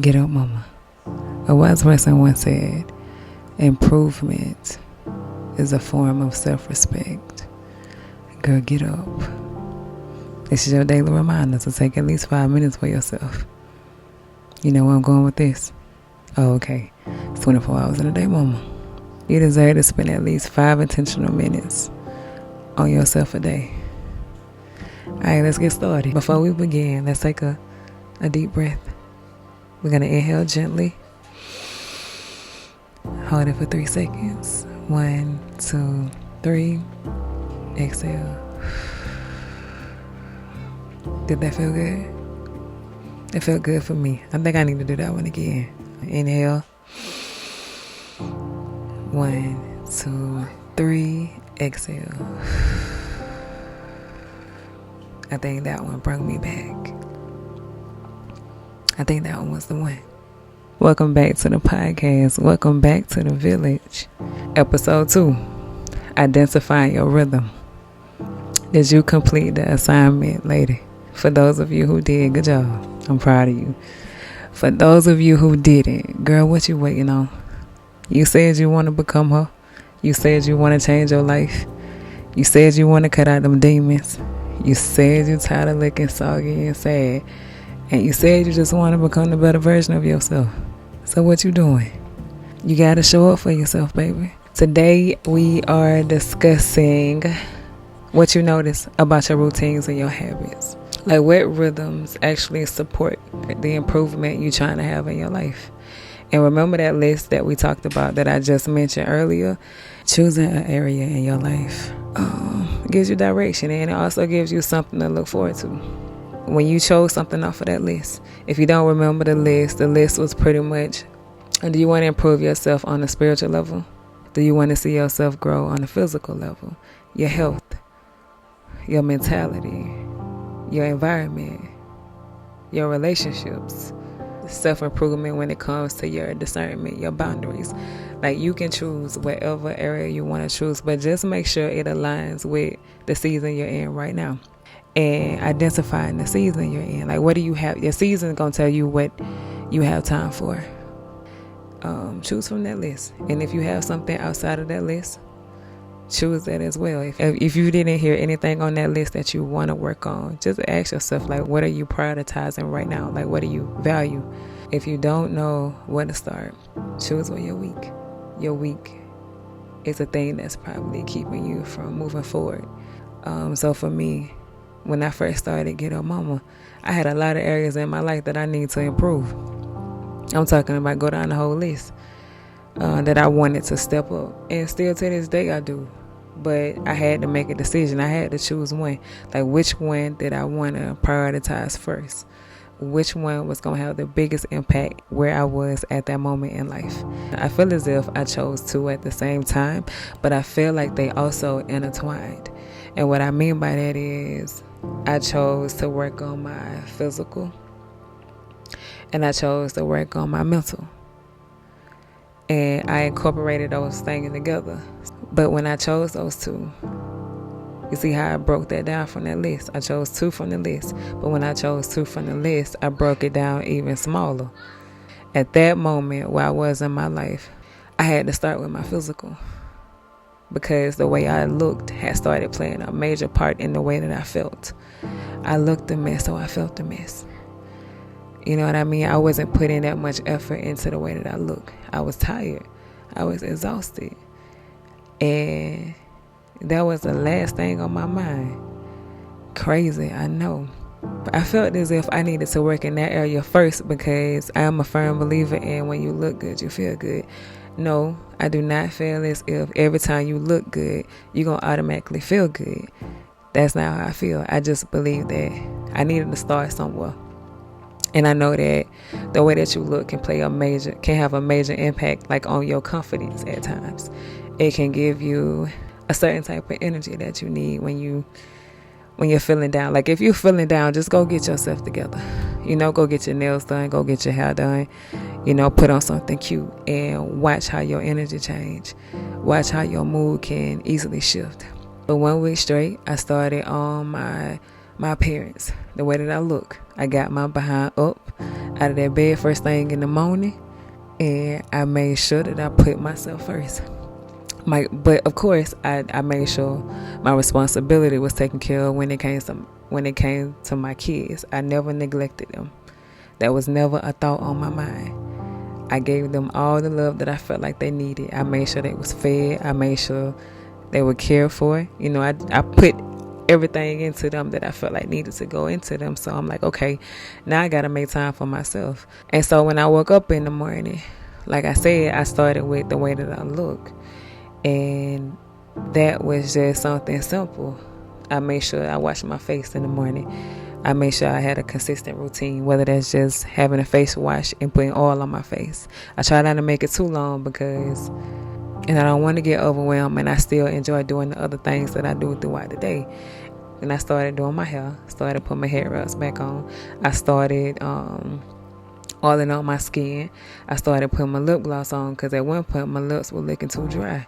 Get up, mama. A wise person once said, improvement is a form of self-respect. Girl, get up. This is your daily reminder to take at least 5 minutes for yourself. You know where I'm going with this? Oh, okay. It's 24 hours in a day, mama. You deserve to spend at least 5 intentional minutes on yourself a day. Alright, let's get started. Before we begin, let's take a deep breath. We're going to inhale gently. Hold it for 3 seconds. 1, 2, 3. Exhale. Did that feel good? It felt good for me. I think I need to do that one again. Inhale. 1, 2, 3. Exhale. I think that one brought me back. I think that one was the one. Welcome back to the podcast. Welcome back to the village. Episode 2. Identifying your rhythm. Did you complete the assignment, lady? For those of you who did, good job. I'm proud of you. For those of you who didn't, girl, what you waiting on? You said you want to become her. You said you want to change your life. You said you want to cut out them demons. You said you're tired of looking soggy and sad. And you said you just want to become the better version of yourself. So what you doing? You got to show up for yourself, baby. Today we are discussing what you notice about your routines and your habits. Like what rhythms actually support the improvement you're trying to have in your life. And remember that list that we talked about that I just mentioned earlier? Choosing an area in your life gives you direction, and it also gives you something to look forward to. When you chose something off of that list, if you don't remember the list was pretty much, do you want to improve yourself on a spiritual level? Do you want to see yourself grow on a physical level? Your health, your mentality, your environment, your relationships, self-improvement when it comes to your discernment, your boundaries. Like you can choose whatever area you want to choose, but just make sure it aligns with the season you're in right now. And identifying the season you're in. Like what do you have? Your season is going to tell you what you have time for. Choose from that list. And if you have something outside of that list, choose that as well. If you didn't hear anything on that list that you want to work on, just ask yourself, like, what are you prioritizing right now? Like, what do you value? If you don't know where to start, choose where you're weak. You're weak is a thing that's probably keeping you from moving forward. So for me, when I first started Get Up Mama, I had a lot of areas in my life that I need to improve. I'm talking about go down the whole list that I wanted to step up. And still to this day I do. But I had to make a decision. I had to choose one. Like which one did I want to prioritize first? Which one was going to have the biggest impact where I was at that moment in life? I feel as if I chose two at the same time, but I feel like they also intertwined. And what I mean by that is I chose to work on my physical and I chose to work on my mental. And I incorporated those things together. But when I chose those two, you see how I broke that down from that list? I chose 2 from the list. But when I chose 2 from the list, I broke it down even smaller. At that moment where I was in my life, I had to start with my physical. Because the way I looked had started playing a major part in the way that I felt. I looked a mess, so I felt a mess. You know what I mean? I wasn't putting that much effort into the way that I look. I was tired. I was exhausted. And that was the last thing on my mind. Crazy, I know. But I felt as if I needed to work in that area first because I am a firm believer in when you look good, you feel good. No, I do not feel as if every time you look good, you're going to automatically feel good. That's not how I feel. I just believe that I needed to start somewhere. And I know that the way that you look can have a major impact, like on your confidence at times. It can give you a certain type of energy that you need when you're feeling down. Like if you're feeling down, just go get yourself together. Go get your nails done, go get your hair done. Put on something cute and watch how your energy change. Watch how your mood can easily shift. For 1 week straight, I started on my my appearance, the way that I look. I got my behind up out of that bed first thing in the morning, and I made sure that I put myself first. But of course, I made sure my responsibility was taken care of when it came to my kids. I never neglected them. That was never a thought on my mind. I gave them all the love that I felt like they needed. I made sure they was fed. I made sure they were cared for. I put everything into them that I felt like needed to go into them. So I'm like, okay, now I got to make time for myself. And so when I woke up in the morning, like I said, I started with the way that I look. And that was just something simple. I made sure I washed my face in the morning. I made sure I had a consistent routine, whether that's just having a face wash and putting oil on my face. I try not to make it too long and I don't want to get overwhelmed, and I still enjoy doing the other things that I do throughout the day. And I started doing my hair, started putting my hair wraps back on. I started oiling on my skin. I started putting my lip gloss on because at one point my lips were looking too dry.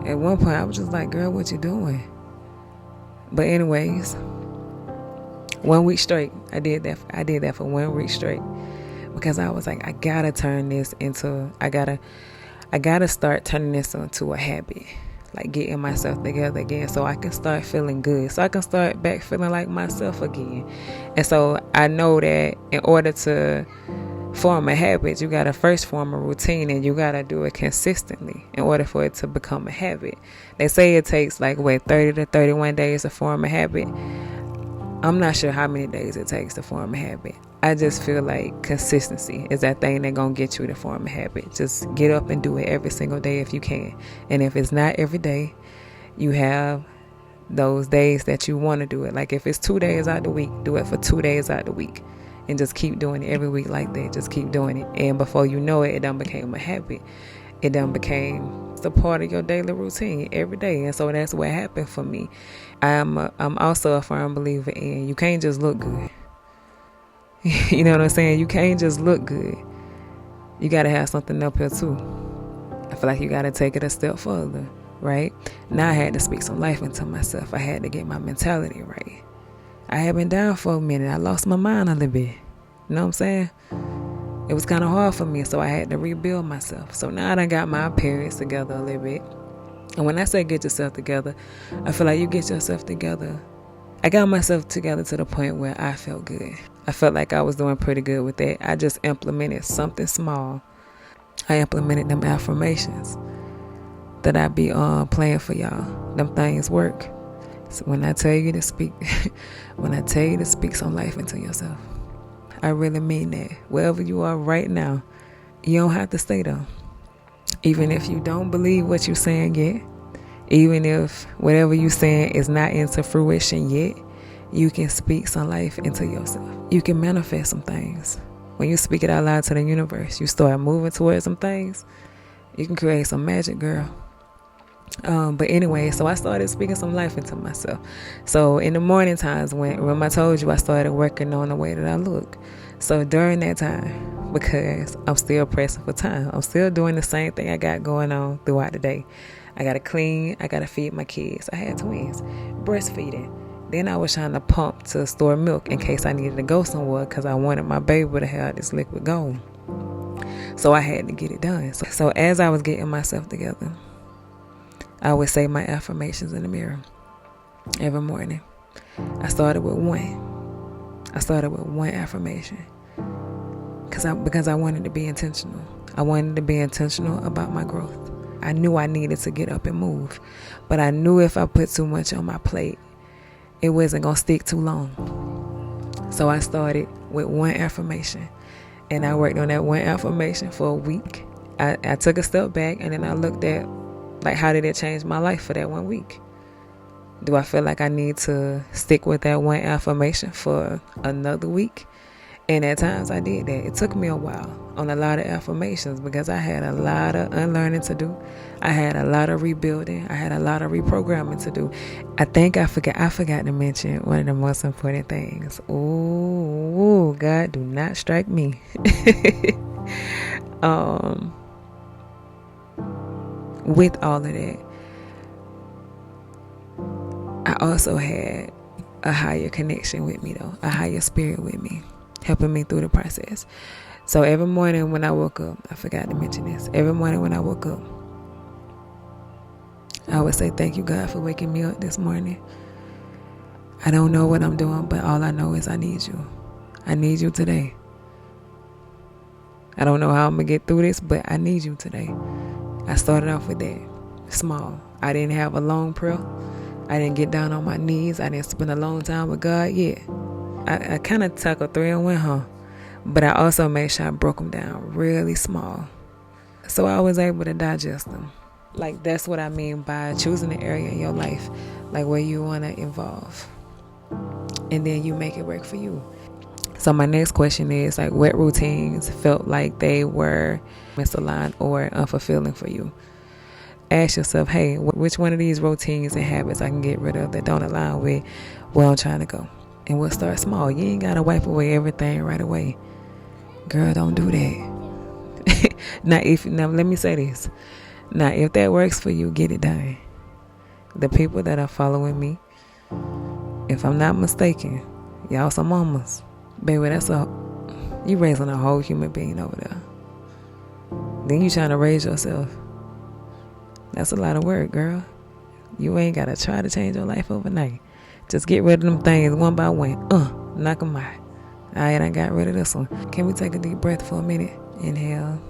At one point I was just like, girl, what you doing? But anyways, 1 week straight, I did that for 1 week straight because I was like, I gotta start turning this into a habit, like getting myself together again so I can start feeling good, so I can start back feeling like myself again. And so I know that in order to form a habit, you gotta first form a routine, and you gotta do it consistently in order for it to become a habit. They say it takes 30 to 31 days to form a habit. I'm not sure how many days it takes to form a habit. I just feel like consistency is that thing that's going to get you to form a habit. Just get up and do it every single day if you can. And if it's not every day, you have those days that you want to do it. Like if it's 2 days out the week, do it for 2 days out the week. And just keep doing it every week like that. Just keep doing it. And before you know it, it done became a habit. It done became the part of your daily routine every day. And so that's what happened for me. I'm also a firm believer in you can't just look good. You know what I'm saying? You can't just look good. You got to have something up here too. I feel like you got to take it a step further, right? Now I had to speak some life into myself. I had to get my mentality right. I had been down for a minute. I lost my mind a little bit. You know what I'm saying? It was kind of hard for me, so I had to rebuild myself. So now I done got my appearance together a little bit. And when I say get yourself together, I feel like you get yourself together. I got myself together to the point where I felt good. I felt like I was doing pretty good with that. I just implemented something small. I implemented them affirmations that I be playing for y'all. Them things work. So when I tell you to speak, some life into yourself, I really mean that. Wherever you are right now, you don't have to stay there. Even if you don't believe what you're saying yet, even if whatever you're saying is not into fruition yet, you can speak some life into yourself. You can manifest some things. When you speak it out loud to the universe, you start moving towards some things, you can create some magic, girl. But anyway, so I started speaking some life into myself. So in the morning times, when I told you I started working on the way that I look. So during that time, because I'm still pressing for time, I'm still doing the same thing I got going on throughout the day. I got to clean, I got to feed my kids. I had twins, breastfeeding. Then I was trying to pump to store milk in case I needed to go somewhere because I wanted my baby to have this liquid gold. So I had to get it done. So as I was getting myself together, I would say my affirmations in the mirror every morning. I started with one affirmation because I wanted to be intentional. I wanted to be intentional about my growth. I knew I needed to get up and move, but I knew if I put too much on my plate, it wasn't going to stick too long. So I started with one affirmation, and I worked on that one affirmation for a week. I took a step back, and then I looked at how did it change my life for that 1 week? Do I feel like I need to stick with that one affirmation for another week? And at times I did that. It took me a while on a lot of affirmations because I had a lot of unlearning to do. I had a lot of rebuilding. I had a lot of reprogramming to do. I think I forgot to mention one of the most important things. Ooh, God, do not strike me. With all of that, I also had a higher connection with me though, a higher spirit with me, helping me through the process. So every morning when I woke up, I forgot to mention this, every morning when I woke up, I would say, thank you, God, for waking me up this morning. I don't know what I'm doing, but all I know is I need you. I need you today. I don't know how I'm going to get through this, but I need you today. I started off with that, small. I didn't have a long prayer. I didn't get down on my knees. I didn't spend a long time with God yet. I kind of tackled 3 and went home, but I also made sure I broke them down really small, so I was able to digest them. Like, that's what I mean by choosing an area in your life, like where you want to evolve, and then you make it work for you. So my next question is, like, what routines felt like they were misaligned or unfulfilling for you? Ask yourself, hey, which one of these routines and habits I can get rid of that don't align with where I'm trying to go? And we'll start small. You ain't got to wipe away everything right away. Girl, don't do that. Now, let me say this. Now, if that works for you, get it done. The people that are following me, if I'm not mistaken, y'all some mamas. Baby, you raising a whole human being over there. Then you trying to raise yourself. That's a lot of work, girl. You ain't got to try to change your life overnight. Just get rid of them things one by one. Knock them out. All right, I got rid of this one. Can we take a deep breath for a minute? Inhale.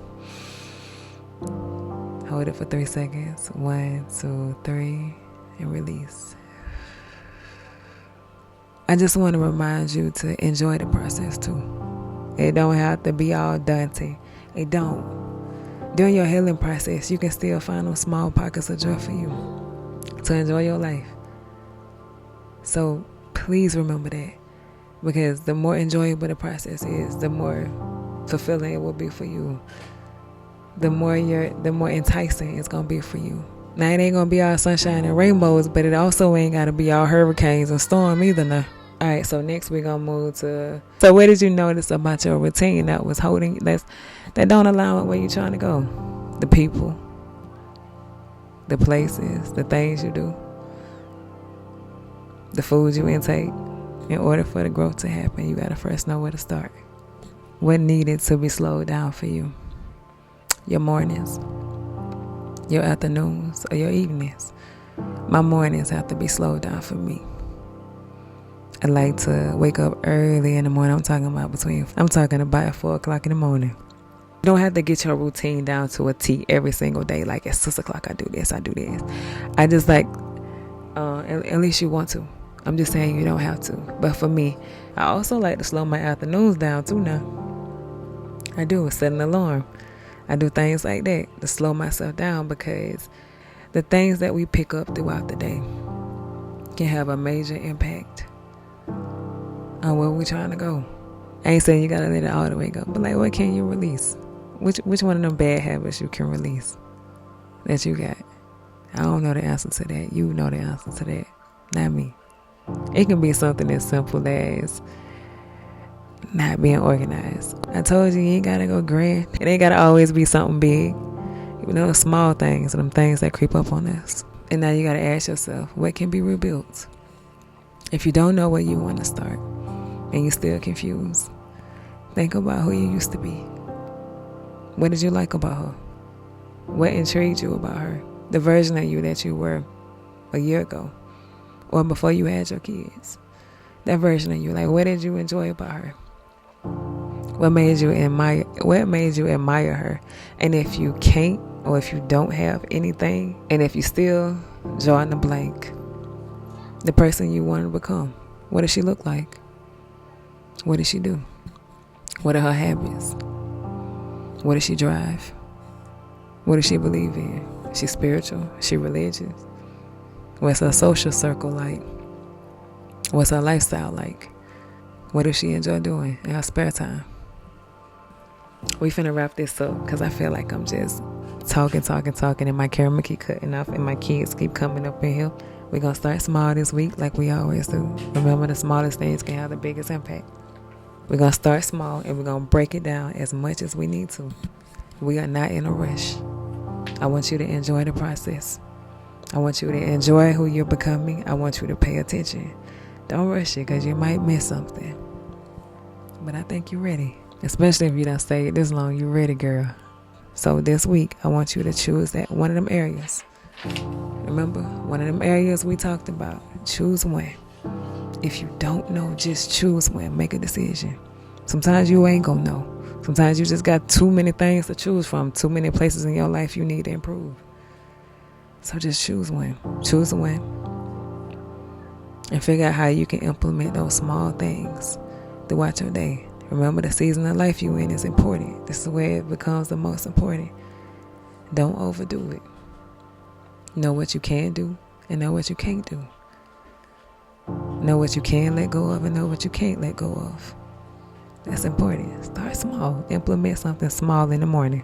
Hold it for 3 seconds. 1, 2, 3, and release. I just want to remind you to enjoy the process too. It don't have to be all daunting. It don't. During your healing process, you can still find those small pockets of joy for you to enjoy your life. So please remember that, because the more enjoyable the process is, the more fulfilling it will be for you. The more enticing it's gonna be for you. Now, it ain't gonna be all sunshine and rainbows, but it also ain't gotta be all hurricanes and storm either now. All right, so next we're gonna move to, so what did you notice about your routine that was holding, that don't align with where you're trying to go? The people, the places, the things you do, the food you intake. In order for the growth to happen, you gotta first know where to start. What needed to be slowed down for you? Your mornings, your afternoons, or your evenings? My mornings have to be slowed down for me. I like to wake up early in the morning. I'm talking about 4 o'clock in the morning. You don't have to get your routine down to a T every single day. Like at 6 o'clock, I do this. I just like, at least you want to. I'm just saying you don't have to. But for me, I also like to slow my afternoons down too now. I do. Set an alarm. I do things like that to slow myself down, because the things that we pick up throughout the day can have a major impact on where we're trying to go. I ain't saying you gotta let it all the way go, but like, what can you release? Which one of them bad habits you can release that you got? I don't know the answer to that. You know the answer to that, not me. It can be something as simple as not being organized. I told you ain't gotta go grand. It ain't gotta always be something big. You know, small things, them things that creep up on us. And now you gotta ask yourself, what can be rebuilt? If you don't know where you want to start and you're still confused, think about who you used to be. What did you like about her? What intrigued you about her? The version of you that you were a year ago or before you had your kids. That version of you, like, what did you enjoy about her? What made you admire her? And if you can't, or if you don't have anything, and if you still draw in the blank, the person you want to become, what does she look like? What does she do? What are her habits? What does she drive? What does she believe in? Is she spiritual? Is she religious? What's her social circle like? What's her lifestyle like? What does she enjoy doing in her spare time? We finna wrap this up, because I feel like I'm just talking, and my camera keep cutting off, and my kids keep coming up in here. We're gonna start small this week like we always do. Remember, the smallest things can have the biggest impact. We're gonna start small, and we're gonna break it down as much as we need to. We are not in a rush. I want you to enjoy the process. I want you to enjoy who you're becoming. I want you to pay attention Don't rush it, because you might miss something. But I think you're ready. Especially if you done stayed this long, you're ready, girl. So this week, I want you to choose that one of them areas. Remember, one of them areas we talked about. Choose one. If you don't know, just choose one. Make a decision. Sometimes you ain't gonna know. Sometimes you just got too many things to choose from. Too many places in your life you need to improve. So just choose one. Choose one. And figure out how you can implement those small things throughout your day. Remember, the season of life you in is important. This is where it becomes the most important. Don't overdo it. Know what you can do and know what you can't do. Know what you can let go of and know what you can't let go of. That's important. Start small. Implement something small in the morning.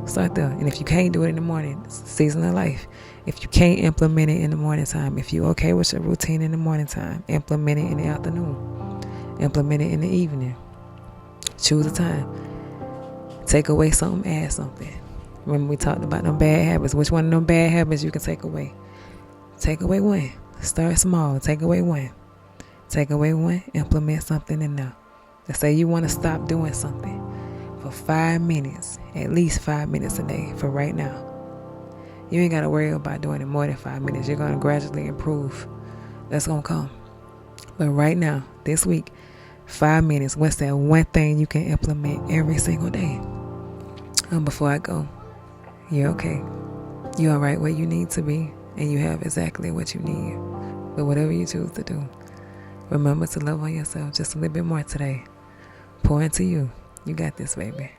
Start there. And if you can't do it in the morning, it's the season of life. If you can't implement it in the morning time, if you're okay with your routine in the morning time, implement it in the afternoon. Implement it in the evening. Choose a time. Take away something, add something. Remember we talked about them bad habits. Which one of them bad habits you can take away? Take away one. Start small. Take away one. Take away one. Implement something in there. Let's say you want to stop doing something for 5 minutes. At least 5 minutes a day for right now. You ain't got to worry about doing it more than 5 minutes. You're going to gradually improve. That's going to come. But right now, this week, 5 minutes. What's that one thing you can implement every single day? And before I go, you're okay. You're all right where you need to be. And you have exactly what you need. But whatever you choose to do, remember to love on yourself just a little bit more today. Pour into you. You got this, baby.